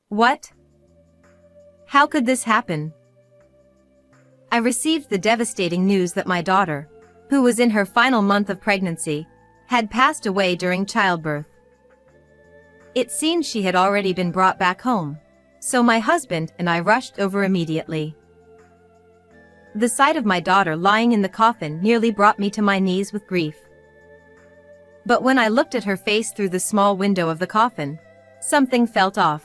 What? How could this happen? I received the devastating news that my daughter, who was in her final month of pregnancy, had passed away during childbirth. It seemed she had already been brought back home, so my husband and I rushed over immediately. The sight of my daughter lying in the coffin nearly brought me to my knees with grief. But when I looked at her face through the small window of the coffin, something felt off.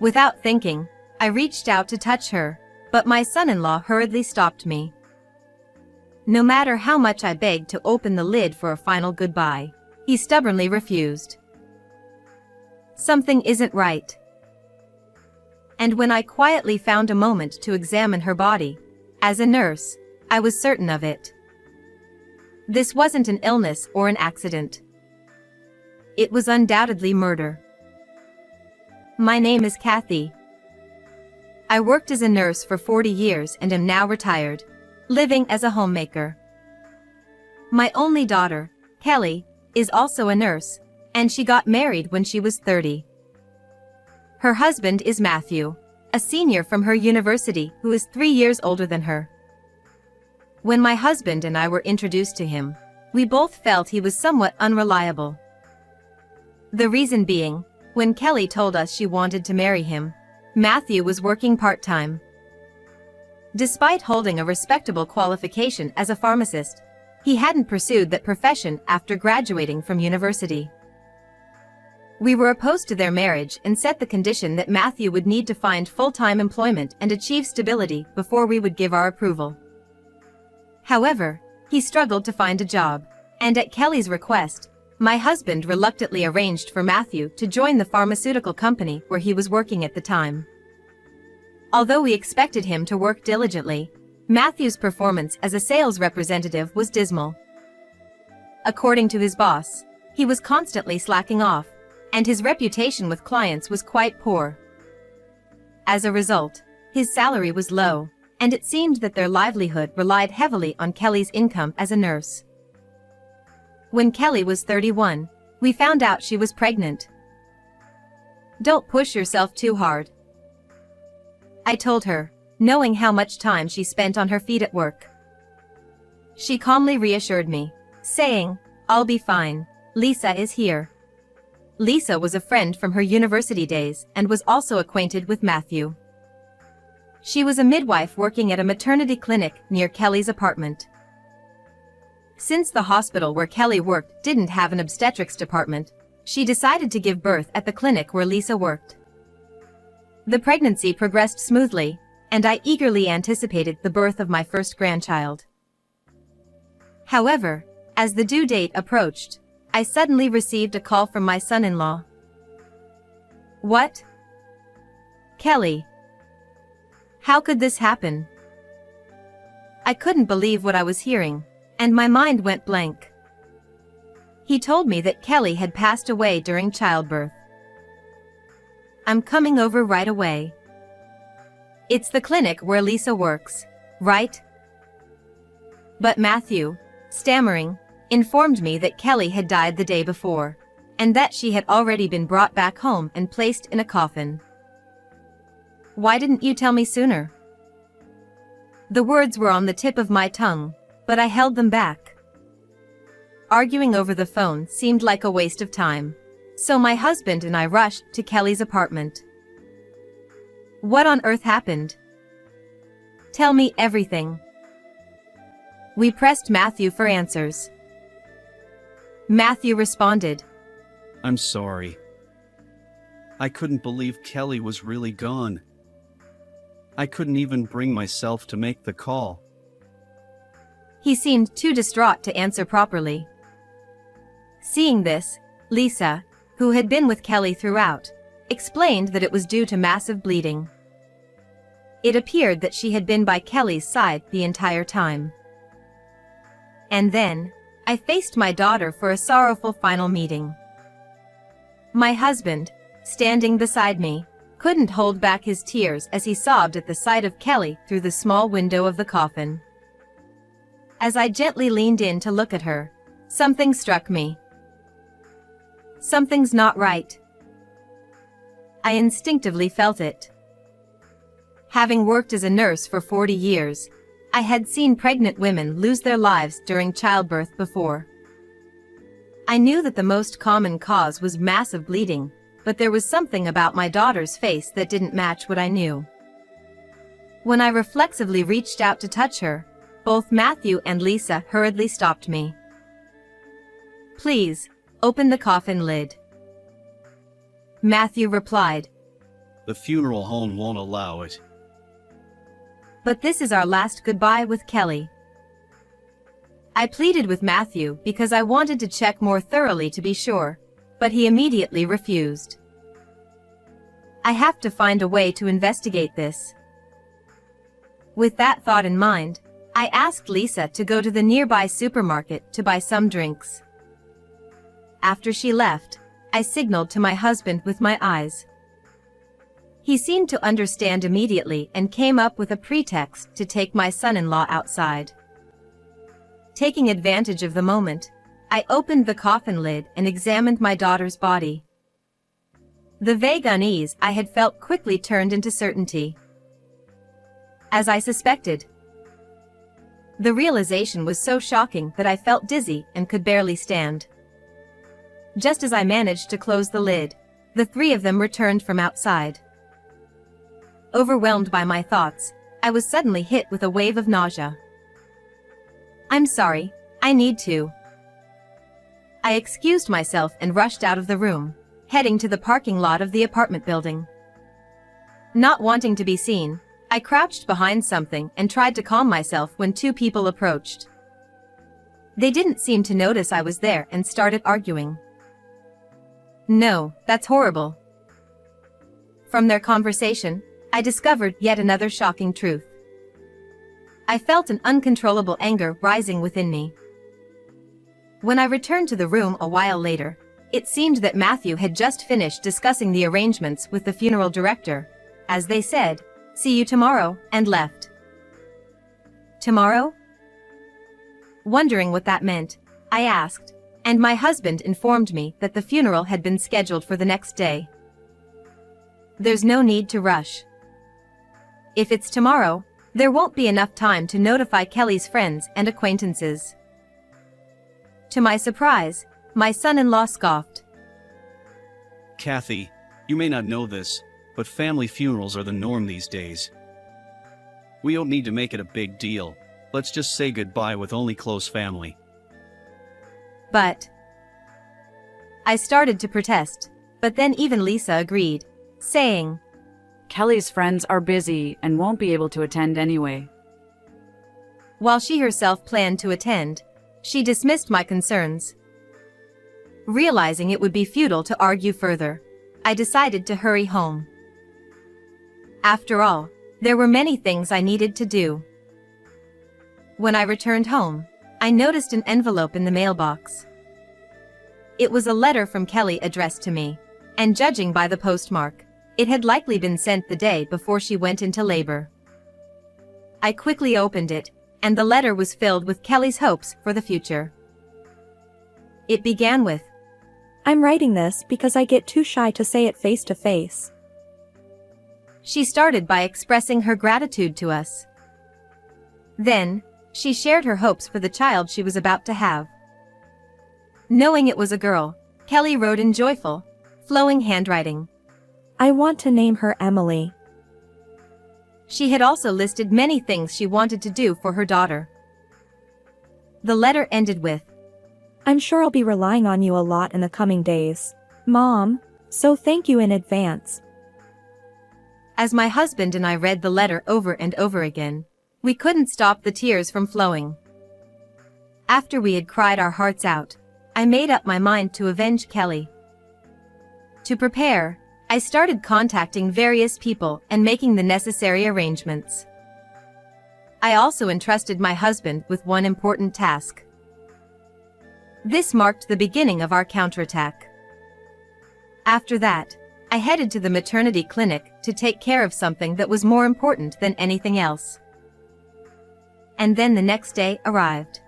Without thinking, I reached out to touch her, but my son-in-law hurriedly stopped me. No matter how much I begged to open the lid for a final goodbye, he stubbornly refused. Something isn't right. And when I quietly found a moment to examine her body, as a nurse, I was certain of it. This wasn't an illness or an accident. It was undoubtedly murder. My name is Kathy. I worked as a nurse for 40 years and am now retired, living as a homemaker. My only daughter, Kelly, is also a nurse, and she got married when she was 30. Her husband is Matthew, a senior from her university who is 3 years older than her. When my husband and I were introduced to him, we both felt he was somewhat unreliable. The reason being, when Kelly told us she wanted to marry him, Matthew was working part-time. Despite holding a respectable qualification as a pharmacist, he hadn't pursued that profession after graduating from university. We were opposed to their marriage and set the condition that Matthew would need to find full-time employment and achieve stability before we would give our approval. However, he struggled to find a job, and at Kelly's request, my husband reluctantly arranged for Matthew to join the pharmaceutical company where he was working at the time. Although we expected him to work diligently, Matthew's performance as a sales representative was dismal. According to his boss, he was constantly slacking off, and his reputation with clients was quite poor. As a result, his salary was low, and it seemed that their livelihood relied heavily on Kelly's income as a nurse. When Kelly was 31, we found out she was pregnant. "Don't push yourself too hard," I told her, knowing how much time she spent on her feet at work. She calmly reassured me, saying, "I'll be fine, Lisa is here." Lisa was a friend from her university days and was also acquainted with Matthew. She was a midwife working at a maternity clinic near Kelly's apartment. Since the hospital where Kelly worked didn't have an obstetrics department, she decided to give birth at the clinic where Lisa worked. The pregnancy progressed smoothly, and I eagerly anticipated the birth of my first grandchild. However, as the due date approached, I suddenly received a call from my son-in-law. "What? Kelly? How could this happen?" I couldn't believe what I was hearing, and my mind went blank. He told me that Kelly had passed away during childbirth. "I'm coming over right away. It's the clinic where Lisa works, right?" But Matthew, stammering, informed me that Kelly had died the day before, and that she had already been brought back home and placed in a coffin. "Why didn't you tell me sooner?" The words were on the tip of my tongue, but I held them back. Arguing over the phone seemed like a waste of time, so my husband and I rushed to Kelly's apartment. "What on earth happened? Tell me everything." We pressed Matthew for answers. Matthew responded, "I'm sorry. I couldn't believe Kelly was really gone. I couldn't even bring myself to make the call." He seemed too distraught to answer properly. Seeing this, Lisa, who had been with Kelly throughout, explained that it was due to massive bleeding. It appeared that she had been by Kelly's side the entire time. And then, I faced my daughter for a sorrowful final meeting. My husband, standing beside me, couldn't hold back his tears as he sobbed at the sight of Kelly through the small window of the coffin. As I gently leaned in to look at her, something struck me. Something's not right. I instinctively felt it. Having worked as a nurse for 40 years, I had seen pregnant women lose their lives during childbirth before. I knew that the most common cause was massive bleeding, but there was something about my daughter's face that didn't match what I knew. When I reflexively reached out to touch her, both Matthew and Lisa hurriedly stopped me. "Please, open the coffin lid," Matthew replied. The funeral home won't allow it. "But this is our last goodbye with Kelly." I pleaded with Matthew because I wanted to check more thoroughly to be sure, but he immediately refused. "I have to find a way to investigate this." With that thought in mind, I asked Lisa to go to the nearby supermarket to buy some drinks. After she left, I signaled to my husband with my eyes. He seemed to understand immediately and came up with a pretext to take my son-in-law outside. Taking advantage of the moment, I opened the coffin lid and examined my daughter's body. The vague unease I had felt quickly turned into certainty. As I suspected. The realization was so shocking that I felt dizzy and could barely stand. Just as I managed to close the lid, the three of them returned from outside. Overwhelmed by my thoughts, I was suddenly hit with a wave of nausea. "I'm sorry, I need to." I excused myself and rushed out of the room, heading to the parking lot of the apartment building. Not wanting to be seen, I crouched behind something and tried to calm myself when two people approached. They didn't seem to notice I was there and started arguing. "No, that's horrible." From their conversation, I discovered yet another shocking truth. I felt an uncontrollable anger rising within me. When I returned to the room a while later, it seemed that Matthew had just finished discussing the arrangements with the funeral director, as they said, "See you tomorrow," and left. Tomorrow? Wondering what that meant, I asked, and my husband informed me that the funeral had been scheduled for the next day. "There's no need to rush. If it's tomorrow, there won't be enough time to notify Kelly's friends and acquaintances." To my surprise, my son-in-law scoffed. Kathy, you may not know this, but family funerals are the norm these days. We don't need to make it a big deal. Let's just say goodbye with only close family. "But..." I started to protest, but then even Lisa agreed, saying, "Kelly's friends are busy and won't be able to attend anyway." While she herself planned to attend, she dismissed my concerns. Realizing it would be futile to argue further, I decided to hurry home. After all, there were many things I needed to do. When I returned home, I noticed an envelope in the mailbox. It was a letter from Kelly addressed to me, and judging by the postmark, it had likely been sent the day before she went into labor. I quickly opened it, and the letter was filled with Kelly's hopes for the future. It began with, "I'm writing this because I get too shy to say it face to face." She started by expressing her gratitude to us. Then, she shared her hopes for the child she was about to have. Knowing it was a girl, Kelly wrote in joyful, flowing handwriting. "I want to name her Emily." She had also listed many things she wanted to do for her daughter. The letter ended with, "I'm sure I'll be relying on you a lot in the coming days, Mom, so thank you in advance." As my husband and I read the letter over and over again, we couldn't stop the tears from flowing. After we had cried our hearts out, I made up my mind to avenge Kelly. To prepare, I started contacting various people and making the necessary arrangements. I also entrusted my husband with one important task. This marked the beginning of our counterattack. After that, I headed to the maternity clinic to take care of something that was more important than anything else. And then the next day arrived.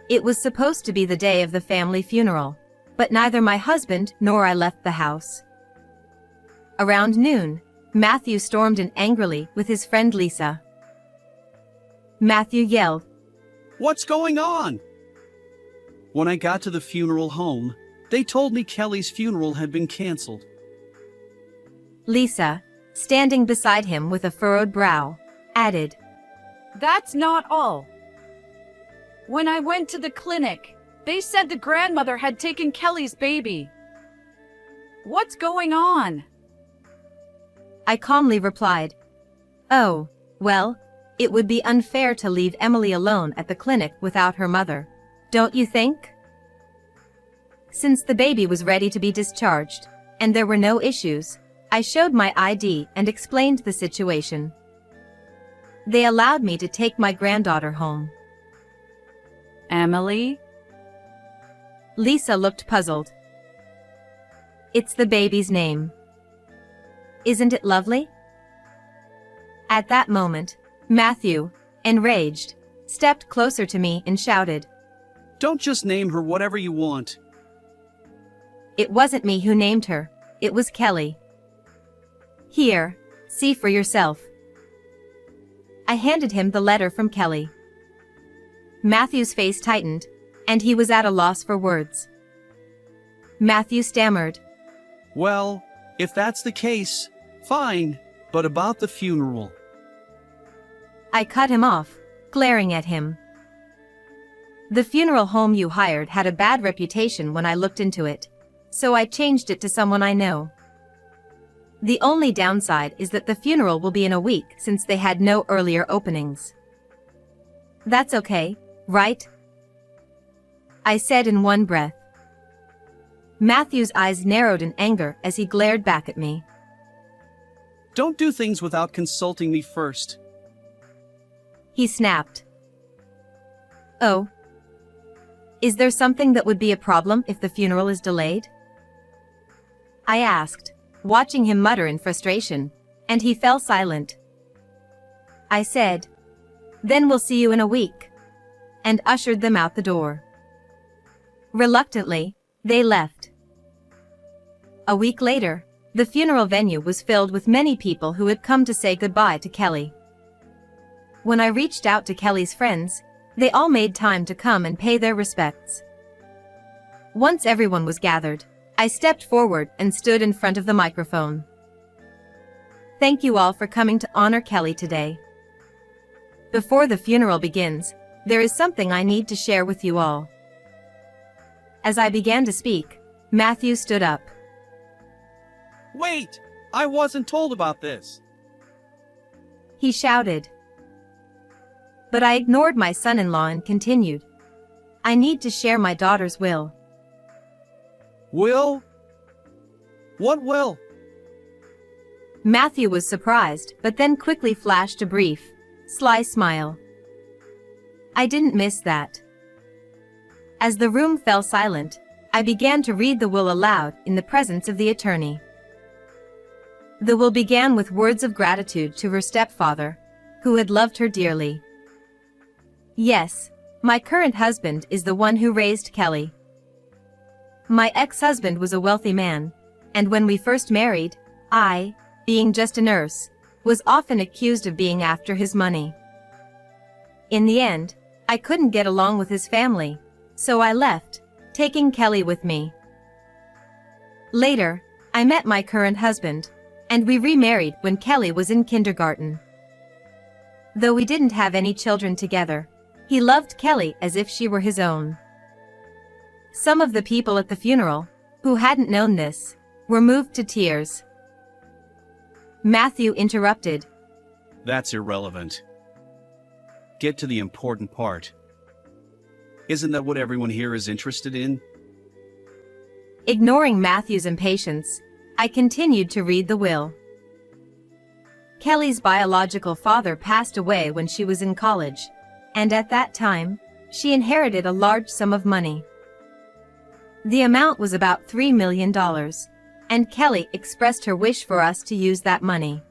It was supposed to be the day of the family funeral, but neither my husband nor I left the house. Around noon, Matthew stormed in angrily with his friend Lisa. Matthew yelled, What's going on? When I got to the funeral home, they told me Kelly's funeral had been canceled. Lisa, standing beside him with a furrowed brow, added, That's not all. When I went to the clinic, they said the grandmother had taken Kelly's baby. What's going on? I calmly replied, Oh, well, it would be unfair to leave Emily alone at the clinic without her mother, don't you think? Since the baby was ready to be discharged, and there were no issues, I showed my ID and explained the situation. They allowed me to take my granddaughter home. Emily? Lisa looked puzzled. It's the baby's name. Isn't it lovely? At that moment, Matthew, enraged, stepped closer to me and shouted, Don't just name her whatever you want. It wasn't me who named her, it was Kelly. Here, see for yourself. I handed him the letter from Kelly. Matthew's face tightened, and he was at a loss for words. Matthew stammered, Well, if that's the case, fine, but about the funeral. I cut him off, glaring at him. The funeral home you hired had a bad reputation when I looked into it, so I changed it to someone I know. The only downside is that the funeral will be in a week since they had no earlier openings. That's okay, right? I said in one breath. Matthew's eyes narrowed in anger as he glared back at me. Don't do things without consulting me first. He snapped. Oh. Is there something that would be a problem if the funeral is delayed? I asked, watching him mutter in frustration, and he fell silent. I said, Then we'll see you in a week, and ushered them out the door. Reluctantly, they left. A week later, the funeral venue was filled with many people who had come to say goodbye to Kelly. When I reached out to Kelly's friends, they all made time to come and pay their respects. Once everyone was gathered, I stepped forward and stood in front of the microphone. Thank you all for coming to honor Kelly today. Before the funeral begins, there is something I need to share with you all. As I began to speak, Matthew stood up. Wait! I wasn't told about this. He shouted. But I ignored my son-in-law and continued. I need to share my daughter's will. Will? What will? Matthew was surprised, but then quickly flashed a brief, sly smile. I didn't miss that. As the room fell silent, I began to read the will aloud in the presence of the attorney. The will began with words of gratitude to her stepfather, who had loved her dearly. Yes, my current husband is the one who raised Kelly. My ex-husband was a wealthy man, and when we first married, I, being just a nurse, was often accused of being after his money. In the end, I couldn't get along with his family, so I left, taking Kelly with me. Later, I met my current husband, and we remarried when Kelly was in kindergarten. Though we didn't have any children together, he loved Kelly as if she were his own. Some of the people at the funeral, who hadn't known this, were moved to tears. Matthew interrupted. That's irrelevant. Get to the important part. Isn't that what everyone here is interested in? Ignoring Matthew's impatience, I continued to read the will. Kelly's biological father passed away when she was in college, and at that time, she inherited a large sum of money. The amount was about $3 million, and Kelly expressed her wish for us to use that money.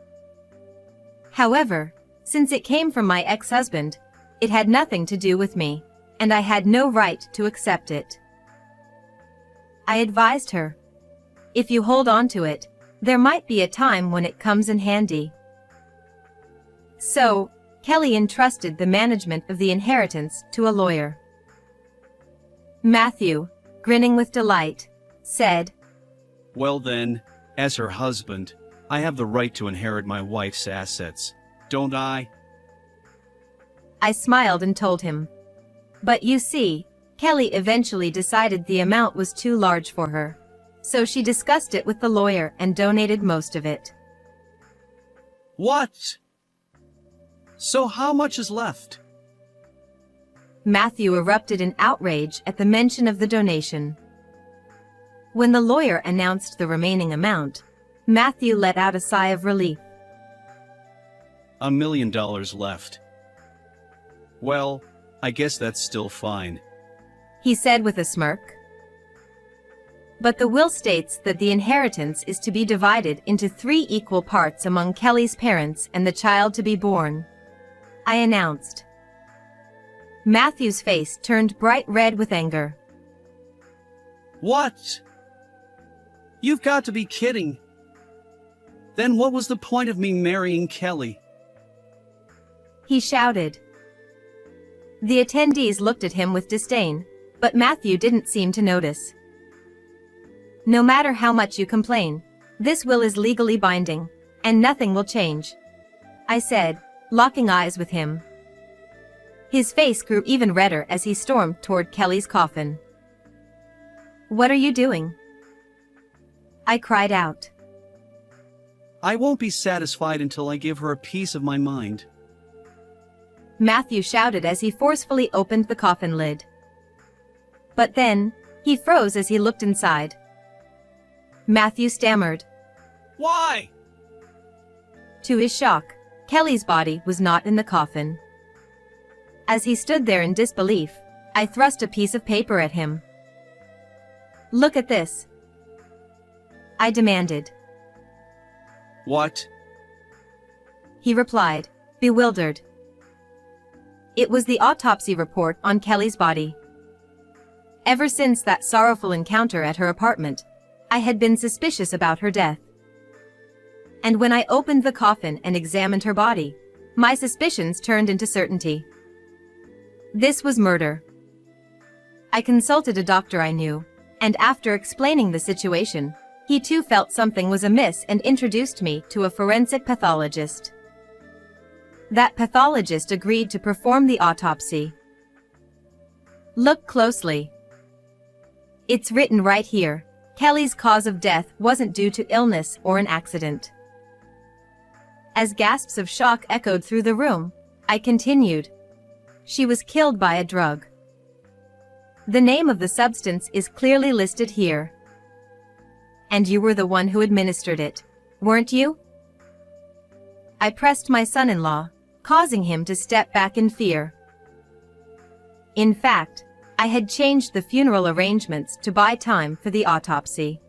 However, since it came from my ex-husband, it had nothing to do with me, and I had no right to accept it. I advised her, if you hold on to it, There might be a time when it comes in handy. So, Kelly entrusted the management of the inheritance to a lawyer. Matthew, grinning with delight, said, Well then, as her husband, I have the right to inherit my wife's assets, don't I? I smiled and told him. But you see, Kelly eventually decided the amount was too large for her. So she discussed it with the lawyer and donated most of it. What? So how much is left? Matthew erupted in outrage at the mention of the donation. When the lawyer announced the remaining amount, Matthew let out a sigh of relief. $1 million left. Well, I guess that's still fine. He said with a smirk. But the will states that the inheritance is to be divided into 3 equal parts among Kelly's parents and the child to be born, I announced. Matthew's face turned bright red with anger. What? You've got to be kidding. Then what was the point of me marrying Kelly? He shouted. The attendees looked at him with disdain, but Matthew didn't seem to notice. No matter how much you complain, this will is legally binding, and nothing will change, I said, locking eyes with him. His face grew even redder as he stormed toward Kelly's coffin. What are you doing? I cried out. I won't be satisfied until I give her a piece of my mind. Matthew shouted as he forcefully opened the coffin lid. But then, he froze as he looked inside. Matthew stammered. Why? To his shock, Kelly's body was not in the coffin. As he stood there in disbelief, I thrust a piece of paper at him. Look at this, I demanded. What? He replied, bewildered. It was the autopsy report on Kelly's body. Ever since that sorrowful encounter at her apartment, I had been suspicious about her death. And when I opened the coffin and examined her body, my suspicions turned into certainty. This was murder. I consulted a doctor I knew, and after explaining the situation, he too felt something was amiss and introduced me to a forensic pathologist. That pathologist agreed to perform the autopsy. Look closely. It's written right here. Kelly's cause of death wasn't due to illness or an accident. As gasps of shock echoed through the room, I continued. She was killed by a drug. The name of the substance is clearly listed here. And you were the one who administered it, weren't you? I pressed my son-in-law, causing him to step back in fear. In fact, I had changed the funeral arrangements to buy time for the autopsy.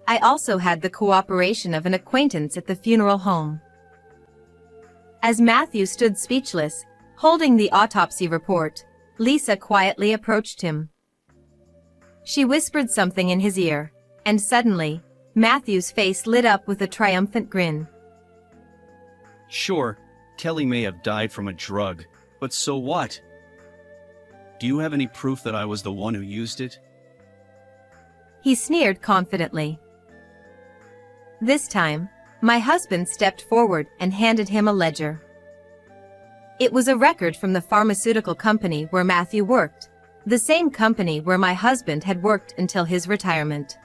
I also had the cooperation of an acquaintance at the funeral home. As Matthew stood speechless, holding the autopsy report, Lisa quietly approached him. She whispered something in his ear, and suddenly, Matthew's face lit up with a triumphant grin. Sure, Kelly may have died from a drug, but so what? Do you have any proof that I was the one who used it? He sneered confidently. This time, my husband stepped forward and handed him a ledger. It was a record from the pharmaceutical company where Matthew worked, the same company where my husband had worked until his retirement.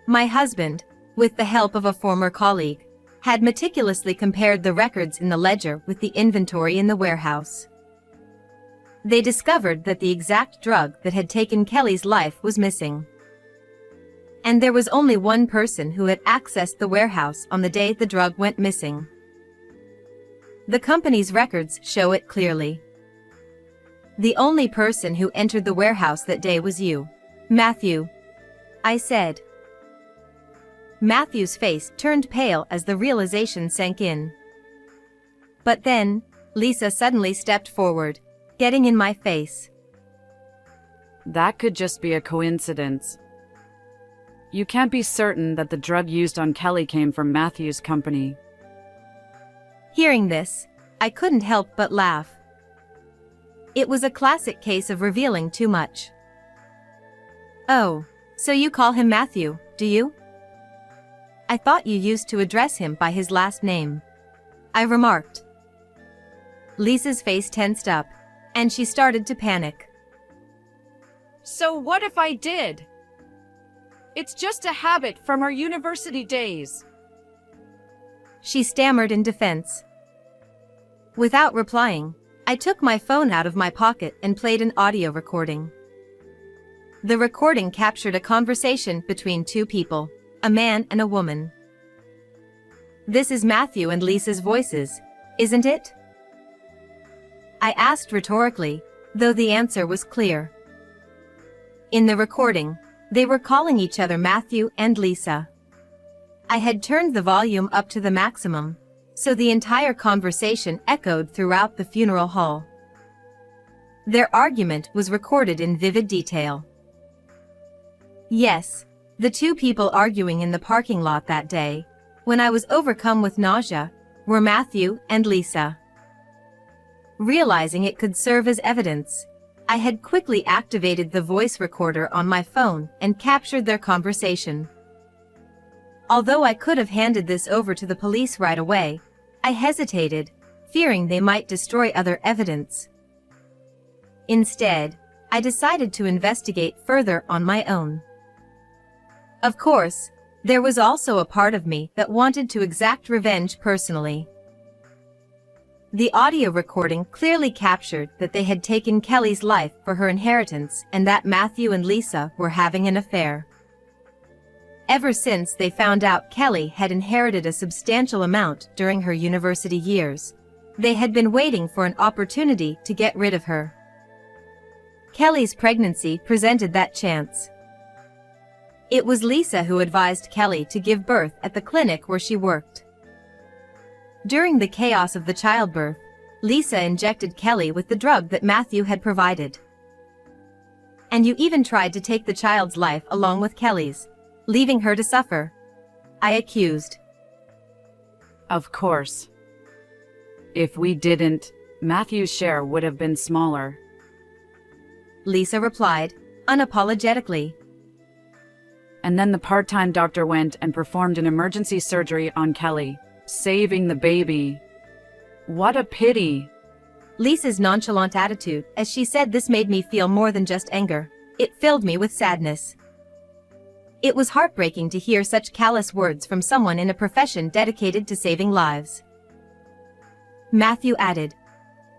My husband, with the help of a former colleague, had meticulously compared the records in the ledger with the inventory in the warehouse. They discovered that the exact drug that had taken Kelly's life was missing. And there was only one person who had accessed the warehouse on the day the drug went missing. The company's records show it clearly. The only person who entered the warehouse that day was you, Matthew, I said. Matthew's face turned pale as the realization sank in. But then, Lisa suddenly stepped forward, getting in my face. That could just be a coincidence. You can't be certain that the drug used on Kelly came from Matthew's company. Hearing this, I couldn't help but laugh. It was a classic case of revealing too much. Oh, so you call him Matthew, do you? I thought you used to address him by his last name, I remarked. Lisa's face tensed up, and she started to panic. So what if I did? It's just a habit from our university days. She stammered in defense. Without replying, I took my phone out of my pocket and played an audio recording. The recording captured a conversation between two people, a man and a woman. This is Matthew and Lisa's voices, isn't it? I asked rhetorically, though the answer was clear. In the recording, they were calling each other Matthew and Lisa. I had turned the volume up to the maximum, so the entire conversation echoed throughout the funeral hall. Their argument was recorded in vivid detail. Yes, the two people arguing in the parking lot that day, when I was overcome with nausea, were Matthew and Lisa. Realizing it could serve as evidence, I had quickly activated the voice recorder on my phone and captured their conversation. Although I could have handed this over to the police right away, I hesitated, fearing they might destroy other evidence. Instead, I decided to investigate further on my own. Of course, there was also a part of me that wanted to exact revenge personally. The audio recording clearly captured that they had taken Kelly's life for her inheritance and that Matthew and Lisa were having an affair. Ever since they found out Kelly had inherited a substantial amount during her university years, they had been waiting for an opportunity to get rid of her. Kelly's pregnancy presented that chance. It was Lisa who advised Kelly to give birth at the clinic where she worked. During the chaos of the childbirth, Lisa injected Kelly with the drug that Matthew had provided. And you even tried to take the child's life along with Kelly's, leaving her to suffer, I accused. Of course. If we didn't, Matthew's share would have been smaller. Lisa replied, unapologetically. And then the part-time doctor went and performed an emergency surgery on Kelly, saving the baby. What a pity. Lisa's nonchalant attitude as she said this made me feel more than just anger. It filled me with sadness. It was heartbreaking to hear such callous words from someone in a profession dedicated to saving lives. Matthew added,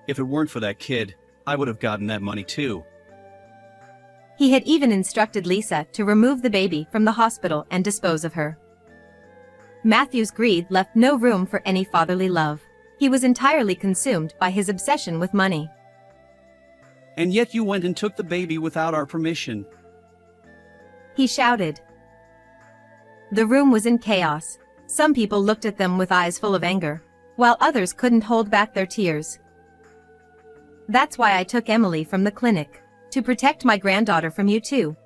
If it weren't for that kid, I would have gotten that money too. He had even instructed Lisa to remove the baby from the hospital and dispose of her. Matthew's greed left no room for any fatherly love. He was entirely consumed by his obsession with money. And yet you went and took the baby without our permission. He shouted. The room was in chaos. Some people looked at them with eyes full of anger, while others couldn't hold back their tears. That's why I took Emily from the clinic, to protect my granddaughter from you too,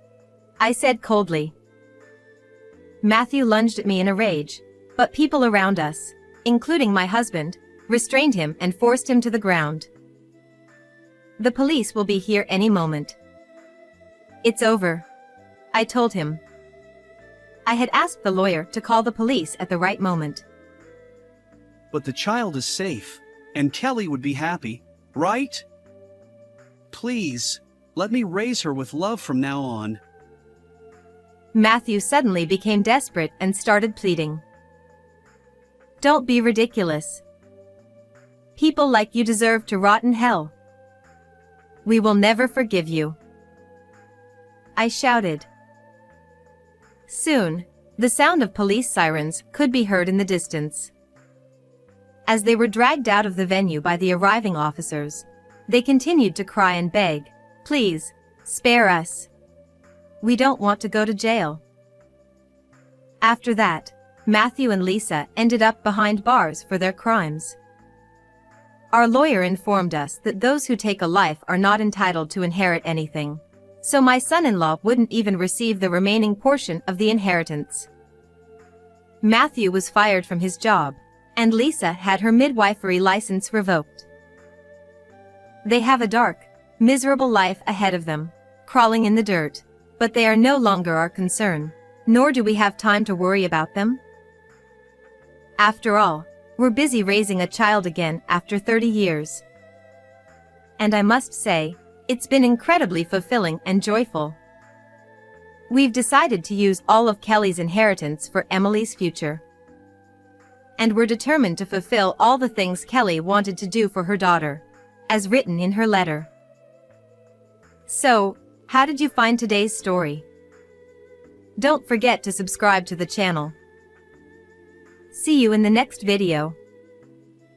I said coldly. Matthew lunged at me in a rage, but people around us, including my husband, restrained him and forced him to the ground. The police will be here any moment. It's over, I told him. I had asked the lawyer to call the police at the right moment. But the child is safe, and Kelly would be happy, right? Please, let me raise her with love from now on. Matthew suddenly became desperate and started pleading. Don't be ridiculous. People like you deserve to rot in hell. We will never forgive you, I shouted. Soon, the sound of police sirens could be heard in the distance. As they were dragged out of the venue by the arriving officers, they continued to cry and beg, Please, spare us. We don't want to go to jail. After that, Matthew and Lisa ended up behind bars for their crimes. Our lawyer informed us that those who take a life are not entitled to inherit anything, so my son-in-law wouldn't even receive the remaining portion of the inheritance. Matthew was fired from his job, and Lisa had her midwifery license revoked. They have a dark, miserable life ahead of them, crawling in the dirt, but they are no longer our concern, nor do we have time to worry about them. After all, we're busy raising a child again after 30 years. And I must say, it's been incredibly fulfilling and joyful. We've decided to use all of Kelly's inheritance for Emily's future. And we're determined to fulfill all the things Kelly wanted to do for her daughter, as written in her letter. So, how did you find today's story? Don't forget to subscribe to the channel. See you in the next video.